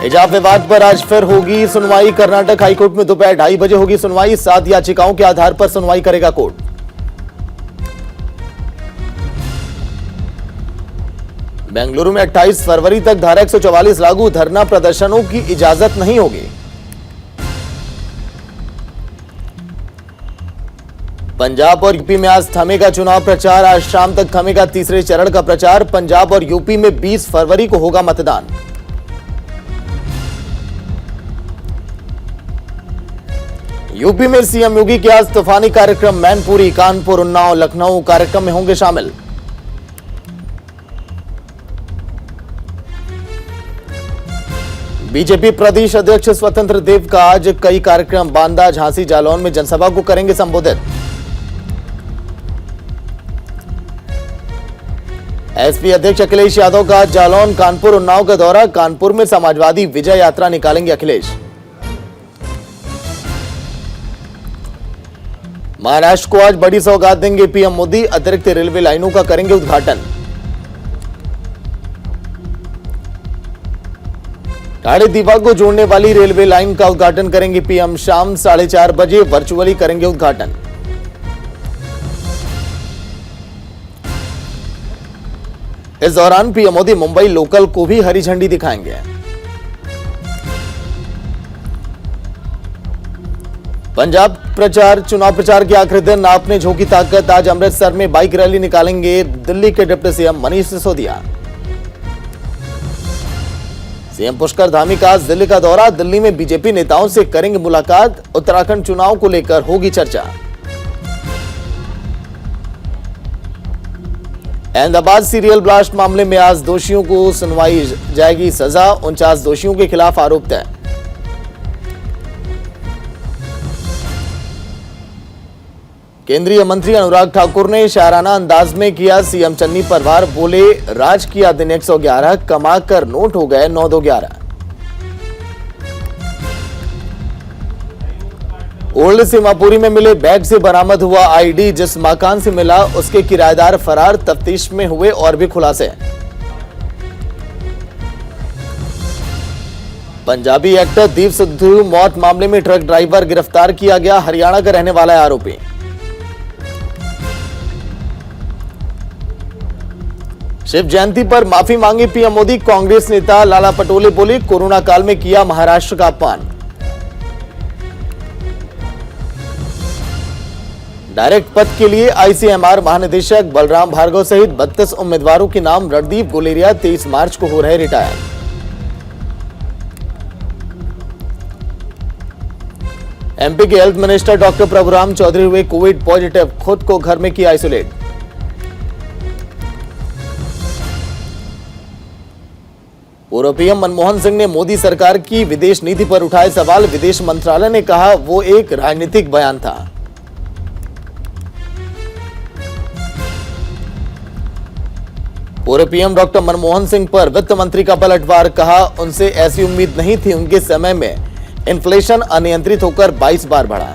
हिजाब विवाद पर आज फिर होगी सुनवाई। कर्नाटक हाईकोर्ट में दोपहर 2:30 बजे होगी सुनवाई। 7 याचिकाओं के आधार पर सुनवाई करेगा कोर्ट। बेंगलुरु में 28 फरवरी तक धारा 144 लागू। धरना प्रदर्शनों की इजाजत नहीं होगी। पंजाब और यूपी में आज थमेगा चुनाव प्रचार। आज शाम तक थमेगा तीसरे चरण का प्रचार। पंजाब और यूपी में 20 फरवरी को होगा मतदान। यूपी में सीएम योगी के आज तूफानी कार्यक्रम। मैनपुरी, कानपुर, उन्नाव, लखनऊ कार्यक्रम में होंगे शामिल। बीजेपी प्रदेश अध्यक्ष स्वतंत्र देव का आज कई कार्यक्रम। बांदा, झांसी, जालौन में जनसभा को करेंगे संबोधित। एसपी अध्यक्ष अखिलेश यादव का जालौन, कानपुर, उन्नाव का दौरा। कानपुर में समाजवादी विजय यात्रा निकालेंगे अखिलेश। महाराष्ट्र को आज बड़ी सौगात देंगे पीएम मोदी। अतिरिक्त रेलवे लाइनों का करेंगे उद्घाटन। टाढ़े दीवा को जोड़ने वाली रेलवे लाइन का उद्घाटन करेंगे पीएम। शाम 4:30 बजे वर्चुअली करेंगे उद्घाटन। इस दौरान पीएम मोदी मुंबई लोकल को भी हरी झंडी दिखाएंगे। पंजाब चुनाव प्रचार के आखिरी दिन आपने झोंकी ताकत। आज अमृतसर में बाइक रैली निकालेंगे दिल्ली के deputy CM Manish Sisodia. CM Pushkar Dhami का आज दिल्ली का दौरा। दिल्ली में बीजेपी नेताओं से करेंगे मुलाकात। उत्तराखंड चुनाव को लेकर होगी चर्चा। अहमदाबाद सीरियल ब्लास्ट मामले में आज दोषियों को सुनवाई जाएगी सजा। 49 दोषियों के खिलाफ आरोप तय। केंद्रीय मंत्री अनुराग ठाकुर ने शायराना अंदाज में किया सीएम चन्नी पर वार। बोले, राज किया दिन 111, कमा कर नोट हो गए 9-2-11। ओल्ड सीमापुरी में मिले बैग से बरामद हुआ आईडी। जिस मकान से मिला उसके किराएदार फरार। तफ्तीश में हुए और भी खुलासे। पंजाबी एक्टर दीप सिद्धू मौत मामले में ट्रक ड्राइवर गिरफ्तार किया गया। हरियाणा का रहने वाला है आरोपी। शिव जयंती पर माफी मांगी पीएम मोदी। कांग्रेस नेता लाला पटोले बोले, कोरोना काल में किया महाराष्ट्र का अपमान। डायरेक्ट पद के लिए आईसीएमआर महानिदेशक बलराम भार्गव सहित 32 उम्मीदवारों के नाम। रणदीप गुलेरिया 23 मार्च को हो रहे रिटायर। एमपी के health minister doctor Prabhuram Chaudhary हुए कोविड पॉजिटिव। खुद को घर में किया आइसोलेट। पूर्व पीएम मनमोहन सिंह ने मोदी सरकार की विदेश नीति पर उठाए सवाल। विदेश मंत्रालय ने कहा वो एक राजनीतिक बयान था। पूर्व पीएम डॉक्टर मनमोहन सिंह पर वित्त मंत्री का पलटवार। कहा उनसे ऐसी उम्मीद नहीं थी। उनके समय में इन्फ्लेशन अनियंत्रित होकर 22 बार बढ़ा।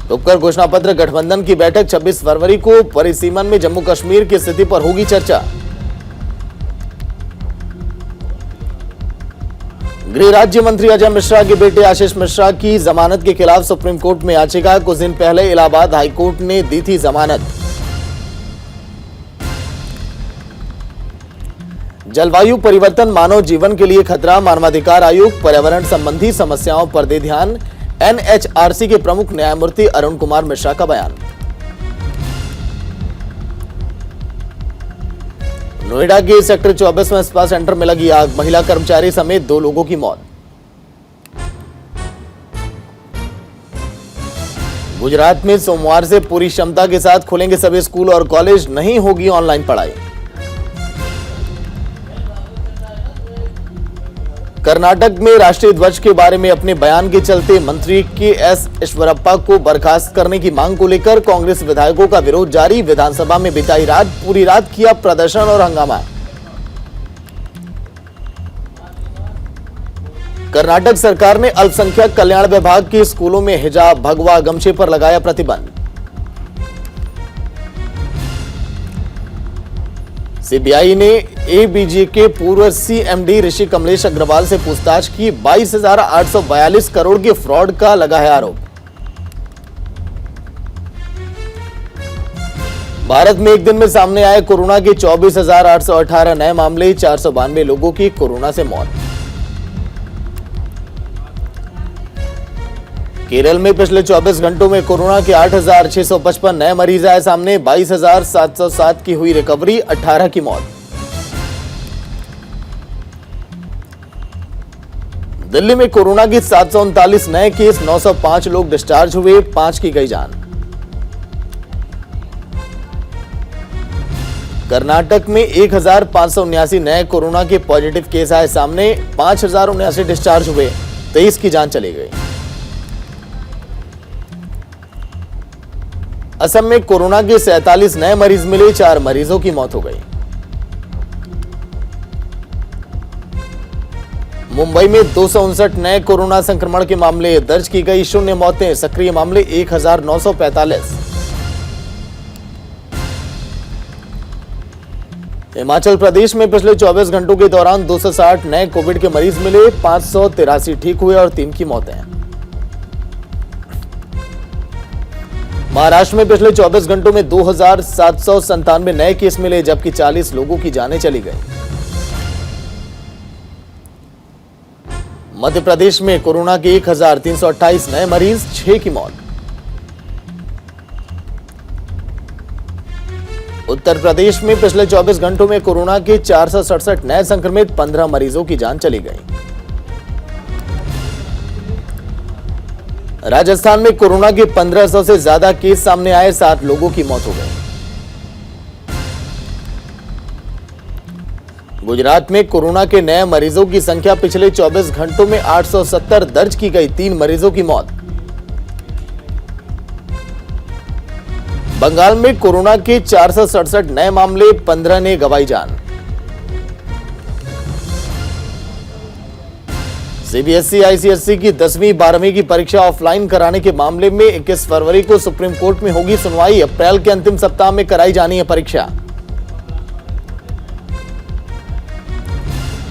उपकर घोषणा पत्र गठबंधन की बैठक 26 फरवरी को। परिसीमन में जम्मू कश्मीर की स्थिति पर होगी चर्चा। गृह राज्य मंत्री अजय मिश्रा के बेटे आशीष मिश्रा की जमानत के खिलाफ सुप्रीम कोर्ट में याचिका। कुछ दिन पहले इलाहाबाद हाईकोर्ट ने दी थी जमानत। जलवायु परिवर्तन मानव जीवन के लिए खतरा। मानवाधिकार आयोग पर्यावरण संबंधी समस्याओं पर दे ध्यान। एनएचआरसी के प्रमुख न्यायमूर्ति अरुण कुमार मिश्रा का बयान। नोएडा के सेक्टर 24 में स्पा सेंटर में लगी आग। महिला कर्मचारी समेत 2 लोगों की मौत। गुजरात में सोमवार से पूरी क्षमता के साथ खुलेंगे सभी स्कूल और कॉलेज। नहीं होगी ऑनलाइन पढ़ाई। कर्नाटक में राष्ट्रीय ध्वज के बारे में अपने बयान के चलते मंत्री के एस ईश्वरप्पा को बर्खास्त करने की मांग को लेकर कांग्रेस विधायकों का विरोध जारी। विधानसभा में बिताई रात। पूरी रात किया प्रदर्शन और हंगामा। कर्नाटक सरकार ने अल्पसंख्यक कल्याण विभाग के स्कूलों में हिजाब, भगवा, गमछे पर लगाया प्रतिबंध। सीबीआई ने एबीजी के पूर्व सीएमडी ऋषि कमलेश अग्रवाल से पूछताछ की। 22,842 करोड़ के फ्रॉड का लगा है आरोप। भारत में एक दिन में सामने आए कोरोना के 24,818 नए मामले, 492 लोगों की कोरोना से मौत। केरल में पिछले 24 घंटों में कोरोना के 8,655 नए मरीज आए सामने, 22,707 की हुई रिकवरी, 18 की मौत। दिल्ली में कोरोना के 739 नए केस, 905 लोग डिस्चार्ज हुए, 5 की गई जान। कर्नाटक में 1,579 नए कोरोना के पॉजिटिव केस आए सामने, 5,079 डिस्चार्ज हुए, 23 की जान चली गई। असम में कोरोना के 47 नए मरीज मिले, 4 मरीजों की मौत हो गई। मुंबई में 259 नए कोरोना संक्रमण के मामले दर्ज की गई, 0 मौतें, सक्रिय मामले 1,945। हिमाचल प्रदेश में पिछले 24 घंटों के दौरान 260 नए कोविड के मरीज मिले, 583 ठीक हुए और 3 की मौतें। महाराष्ट्र में पिछले 24 घंटों में 2,797 नए केस मिले, जबकि 40 लोगों की जानें चली गई। मध्य प्रदेश में कोरोना के 1,328 नए मरीज, 6 की मौत। उत्तर प्रदेश में पिछले 24 घंटों में कोरोना के 467 नए संक्रमित, 15 मरीजों की जान चली गई। राजस्थान में कोरोना के 1500 से ज्यादा केस सामने आए, 7 लोगों की मौत हो गई। गुजरात में कोरोना के नए मरीजों की संख्या पिछले 24 घंटों में 870 दर्ज की गई, 3 मरीजों की मौत। बंगाल में कोरोना के 467 नए मामले, 15 ने गंवाई जान। सीबीएसई आईसीएसई की 10वीं 12वीं की परीक्षा ऑफलाइन कराने के मामले में 21 फरवरी को सुप्रीम कोर्ट में होगी सुनवाई। अप्रैल के अंतिम सप्ताह में कराई जानी है परीक्षा।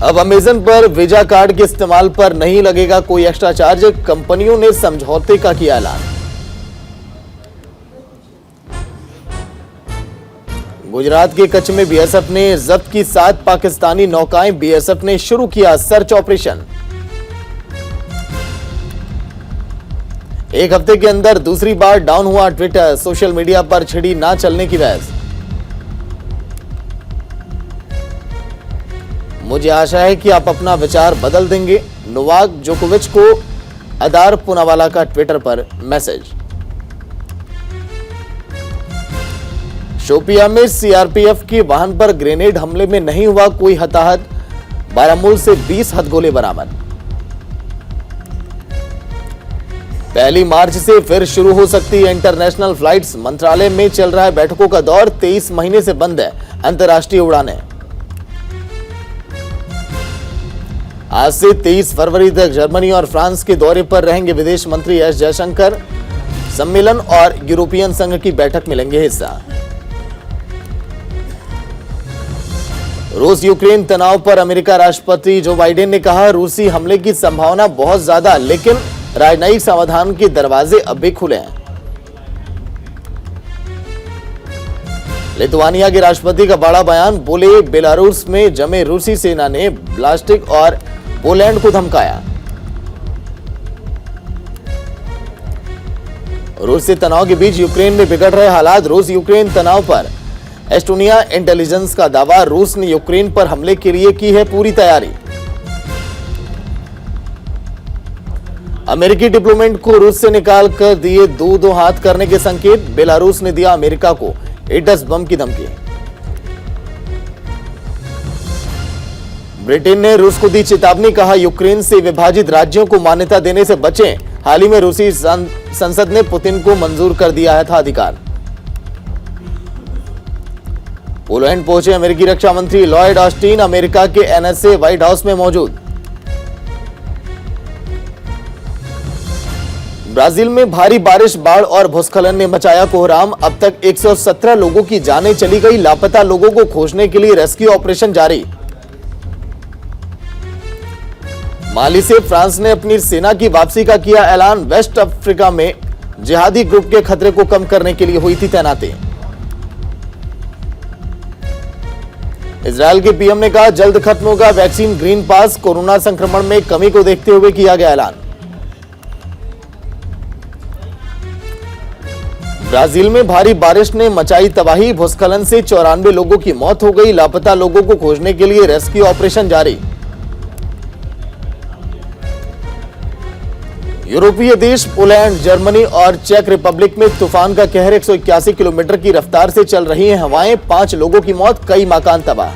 अब अमेजन पर वीजा कार्ड के इस्तेमाल पर नहीं लगेगा कोई एक्स्ट्रा चार्ज, कंपनियों ने समझौते का किया ऐलान। गुजरात के कच्छ में बीएसएफ ने जब्त की 7 पाकिस्तानी नौकाएं, बीएसएफ ने शुरू किया सर्च ऑपरेशन। एक हफ्ते के अंदर दूसरी बार डाउन हुआ ट्विटर, सोशल मीडिया पर छिड़ी ना चलने की बहस। मुझे आशा है कि आप अपना विचार बदल देंगे, नोवाक जोकोविच को अदार पूनावाला का ट्विटर पर मैसेज। शोपिया में सीआरपीएफ के वाहन पर ग्रेनेड हमले में नहीं हुआ कोई हताहत, बारामूल से 20 हथगोले बरामद। 1 मार्च से फिर शुरू हो सकती है इंटरनेशनल फ्लाइट्स, मंत्रालय में चल रहा है बैठकों का दौर, 23 महीने से बंद है अंतर्राष्ट्रीय उड़ानें। आज से 23 फरवरी तक जर्मनी और फ्रांस के दौरे पर रहेंगे विदेश मंत्री एस जयशंकर। सम्मेलन और यूरोपियन संघ की बैठक में लेंगे हिस्सा। रूस यूक्रेन तनाव पर अमेरिका राष्ट्रपति जो बाइडेन ने कहा, रूसी हमले की संभावना बहुत ज्यादा, लेकिन राजनयिक समाधान के दरवाजे अब भी खुले हैं। लिथुआनिया के राष्ट्रपति का बड़ा बयान, बोले बेलारूस में जमे रूसी सेना ने ब्लास्टिक और पोलैंड को धमकाया। रूस से तनाव के बीच यूक्रेन में बिगड़ रहे हालात, रूस यूक्रेन तनाव पर एस्टोनिया इंटेलिजेंस का दावा, रूस ने यूक्रेन पर हमले के लिए की है पूरी तैयारी। अमेरिकी डिप्लोमेट को रूस से निकाल कर दिए दो हाथ करने के संकेत, बेलारूस ने दिया अमेरिका को एटस बम की धमकी। ब्रिटेन ने रूस को दी चेतावनी, कहा यूक्रेन से विभाजित राज्यों को मान्यता देने से बचें। हाल ही में रूसी संसद ने पुतिन को मंजूर कर दिया था अधिकार। पोलैंड पहुंचे अमेरिकी रक्षा मंत्री लॉयड ऑस्टिन, अमेरिका के एनएसए व्हाइट हाउस में मौजूद। ब्राजील में भारी बारिश, बाढ़ और भूस्खलन ने मचाया कोहराम। अब तक 117 लोगों की जानें चली गई। लापता लोगों को खोजने के लिए रेस्क्यू ऑपरेशन जारी। माली से फ्रांस ने अपनी सेना की वापसी का किया ऐलान। वेस्ट अफ्रीका में जिहादी ग्रुप के खतरे को कम करने के लिए हुई थी तैनाती। इजरायल के पीएम ने कहा, जल्द खत्म होगा वैक्सीन ग्रीन पास। कोरोना संक्रमण में कमी को देखते हुए किया गया ऐलान। ब्राजील में भारी बारिश ने मचाई तबाही। भूस्खलन से 94 लोगों की मौत हो गई। लापता लोगों को खोजने के लिए रेस्क्यू ऑपरेशन जारी। यूरोपीय देश पोलैंड, जर्मनी और चेक रिपब्लिक में तूफान का कहर। 181 किलोमीटर की रफ्तार से चल रही हैं हवाएं। 5 लोगों की मौत, कई मकान तबाह।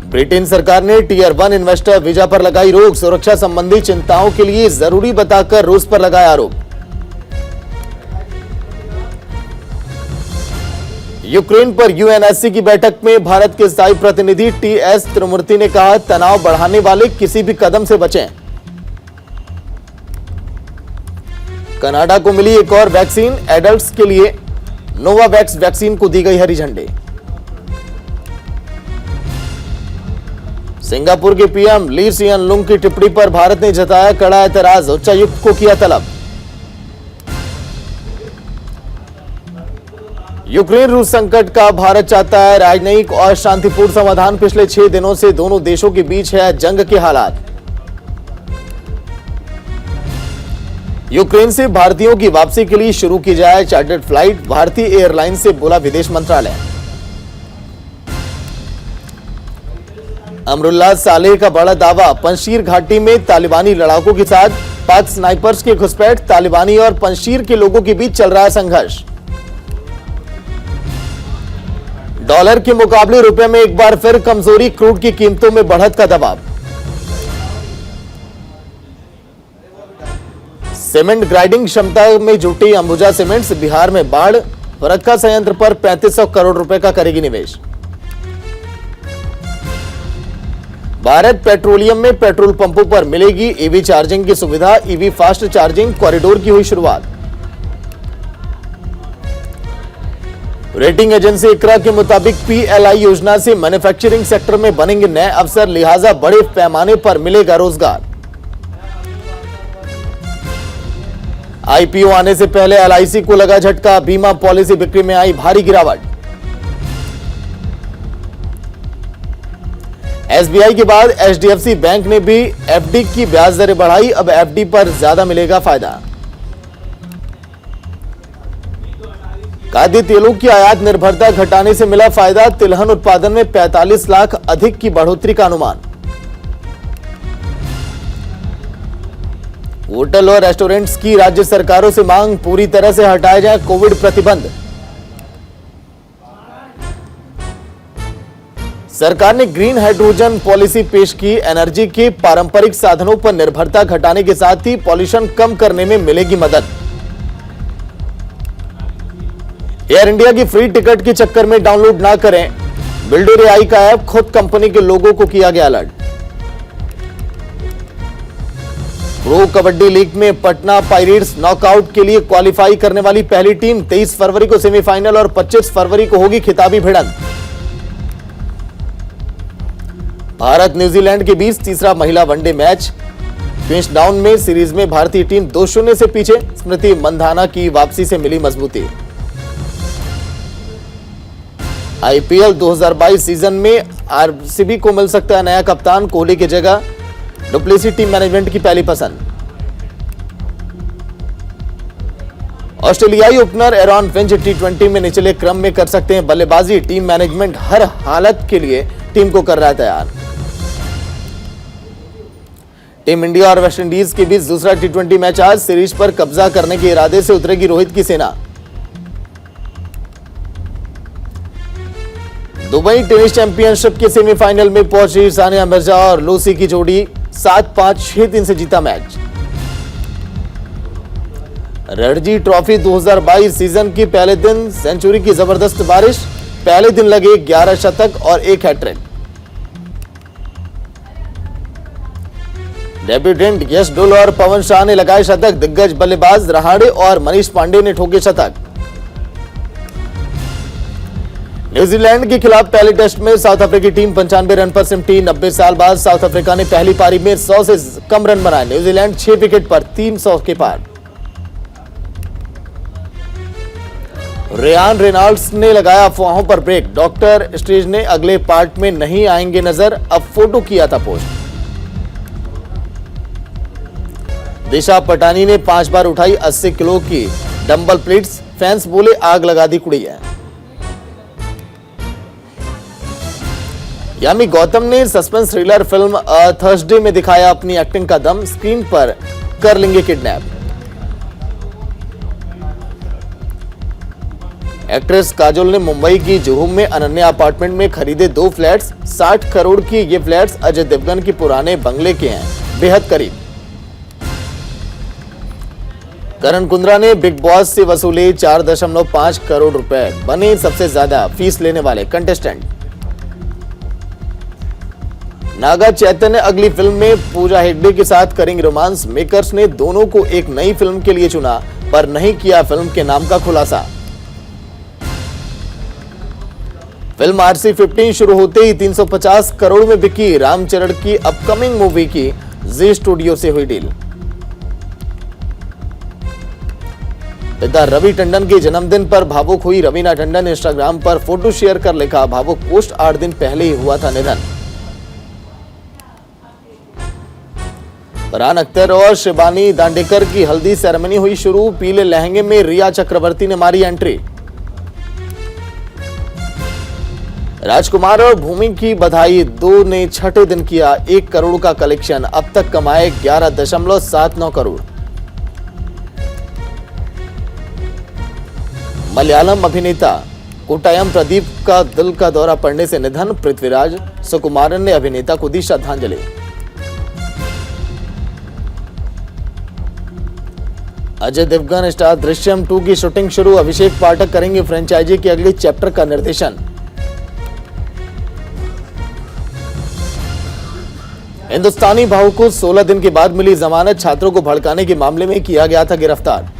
ब्रिटेन सरकार ने टीयर 1 इन्वेस्टर वीजा पर लगाई रोक। सुरक्षा संबंधी चिंताओं के लिए जरूरी बताकर रूस पर लगाया आरोप। यूक्रेन पर यूएनएससी की बैठक में भारत के स्थायी प्रतिनिधि टीएस त्रिमूर्ति ने कहा, तनाव बढ़ाने वाले किसी भी कदम से बचें। कनाडा को मिली एक और वैक्सीन। एडल्ट्स के लिए नोवावैक्स वैक्सीन को दी गई हरी झंडी। सिंगापुर के पीएम ली सियन लुंग की टिप्पणी पर भारत ने जताया कड़ा एतराज। उच्चायुक्त को किया तलब। यूक्रेन रूस संकट का भारत चाहता है राजनयिक और शांतिपूर्ण समाधान। पिछले 6 दिनों से दोनों देशों के बीच है जंग के हालात। यूक्रेन से भारतीयों की वापसी के लिए शुरू की जाए चार्टर्ड फ्लाइट। भारतीय एयरलाइन से बोला विदेश मंत्रालय। अमरुल्लाह सालेह का बड़ा दावा, पंजशीर घाटी में तालिबानी लड़ाकों के साथ पाक स्नाइपर्स की घुसपैठ। तालिबानी और पंजशीर के लोगों के बीच चल रहा है संघर्ष। डॉलर के मुकाबले रुपए में एक बार फिर कमजोरी। क्रूड की कीमतों में बढ़त का दबाव। सीमेंट ग्राइंडिंग क्षमता में जुटी अंबुजा सीमेंट्स। बिहार में बाढ़, फरक्का संयंत्र पर 3500 करोड़ रुपए का करेगी निवेश। भारत पेट्रोलियम में पेट्रोल पंपों पर मिलेगी ईवी चार्जिंग की सुविधा। ईवी फास्ट चार्जिंग कॉरिडोर की हुई शुरुआत। रेटिंग एजेंसी इकरा के मुताबिक पीएलआई योजना से मैन्युफैक्चरिंग सेक्टर में बनेंगे नए अवसर, लिहाजा बड़े पैमाने पर मिलेगा रोजगार। आईपीओ आने से पहले एलआईसी को लगा झटका। बीमा पॉलिसी बिक्री में आई भारी गिरावट। एसबीआई के बाद एचडीएफसी बैंक ने भी एफडी की ब्याज दरें बढ़ाई। अब एफडी पर ज्यादा मिलेगा फायदा। खाद्य तेलों की आयात निर्भरता घटाने से मिला फायदा। तिलहन उत्पादन में 45 लाख अधिक की बढ़ोतरी का अनुमान। होटल और रेस्टोरेंट्स की राज्य सरकारों से मांग, पूरी तरह से हटाए जाए कोविड प्रतिबंध। सरकार ने ग्रीन हाइड्रोजन पॉलिसी पेश की। एनर्जी के पारंपरिक साधनों पर निर्भरता घटाने के साथ ही पॉल्यूशन कम करने में मिलेगी मदद। एयर इंडिया की फ्री टिकट के चक्कर में डाउनलोड ना करें बिल्डर एआई का ऐप। खुद कंपनी के लोगों को किया गया अलर्ट। प्रो कबड्डी लीग में पटना पायरेट्स नॉकआउट के लिए क्वालिफाई करने वाली पहली टीम। 23 फरवरी को सेमीफाइनल और 25 फरवरी को होगी खिताबी भिड़ंत। भारत न्यूजीलैंड के बीच तीसरा महिला वनडे मैच। क्वींसडाउन में सीरीज में भारतीय टीम 2-0 से पीछे। स्मृति मंधाना की वापसी से मिली मजबूती। आईपीएल 2022 सीजन में आरसीबी को मिल सकता है नया कप्तान। कोहली की जगह डुप्लेसी टीम मैनेजमेंट की पहली पसंद। ऑस्ट्रेलियाई ओपनर एरॉन फिंच टी20 में निचले क्रम में कर सकते हैं बल्लेबाजी। टीम मैनेजमेंट हर हालत के लिए टीम को कर रहा है तैयार। टीम इंडिया और वेस्टइंडीज के बीच दूसरा टी20 मैच आज। सीरीज पर कब्जा करने के इरादे से उतरेगी रोहित की सेना। दुबई टेनिस चैंपियनशिप के सेमीफाइनल में पहुंची सानिया मिर्जा और लूसी की जोड़ी। 7-5, 6-3 से जीता मैच। रणजी ट्रॉफी 2022 सीजन की पहले दिन सेंचुरी की जबरदस्त बारिश। पहले दिन लगे 11 शतक और 1 हैट्रिक। डेब्यूटेंट यश डोल और पवन शाह ने लगाए शतक, दिग्गज बल्लेबाज रहाणे और मनीष पांडे ने ठोके शतक। न्यूजीलैंड के खिलाफ पहले टेस्ट में साउथ अफ्रीकी टीम 95 रन पर सिमटी। 90 साल बाद साउथ अफ्रीका ने पहली पारी में 100 से कम रन बनाए। न्यूजीलैंड 6 विकेट पर 300 के पार। रेयान रेनॉल्ड्स ने लगाया अफवाहों पर ब्रेक। डॉक्टर स्ट्रेंज ने अगले पार्ट में नहीं आएंगे नजर, अब फोटो किया था पोस्ट। दिशा पटानी ने 5 बार उठाई 80 किलो की डंबल प्लेट्स, फैंस बोले आग लगा दी कुड़िया। यामी गौतम ने सस्पेंस थ्रिलर फिल्म थर्सडे में दिखाया अपनी एक्टिंग का दम, स्क्रीन पर कर लेंगे किडनैप। एक्ट्रेस काजोल ने मुंबई की जुहू में अनन्या अपार्टमेंट में खरीदे 2 फ्लैट्स। 60 करोड़ की ये फ्लैट्स अजय देवगन के पुराने बंगले के हैं, बेहद करीब। करण कुंद्रा ने बिग बॉस से वसूले 4.5 करोड़ रुपए, बने सबसे ज्यादा फीस लेने वाले कंटेस्टेंट। नागा चैतन्य अगली फिल्म में पूजा हेगड़े के साथ करेंगे रोमांस। मेकर्स ने दोनों को एक नई फिल्म के लिए चुना, पर नहीं किया फिल्म के नाम का खुलासा। फिल्म RC-15 शुरू होते ही 350 करोड़ में बिकी। रामचरण की अपकमिंग मूवी की जी स्टूडियो से हुई डील। पिता रवि टंडन के जन्मदिन पर भावुक हुई रवीना टंडन। इंस्टाग्राम पर फोटो शेयर कर लिखा, भावुक पोस्ट 8 दिन पहले ही हुआ था निधन। फरहान अख्तर और शिबानी दांडेकर की हल्दी सेरेमनी हुई शुरू। पीले लहंगे में रिया चक्रवर्ती ने मारी एंट्री। राजकुमार और भूमि की बधाई, 2 ने छठे दिन किया 1 करोड़ का कलेक्शन। अब तक कमाए 11.79 करोड़। मलयालम अभिनेता कोट्टायम प्रदीप का दिल का दौरा पड़ने से निधन। पृथ्वीराज सुकुमारन ने अभिनेता को दी श्रद्धांजलि। अजय देवगन स्टार दृश्यम 2 की शूटिंग शुरू। अभिषेक पाठक करेंगे फ्रेंचाइजी के अगले चैप्टर का निर्देशन। हिंदुस्तानी भाऊ को 16 दिन के बाद मिली जमानत। छात्रों को भड़काने के मामले में किया गया था गिरफ्तार।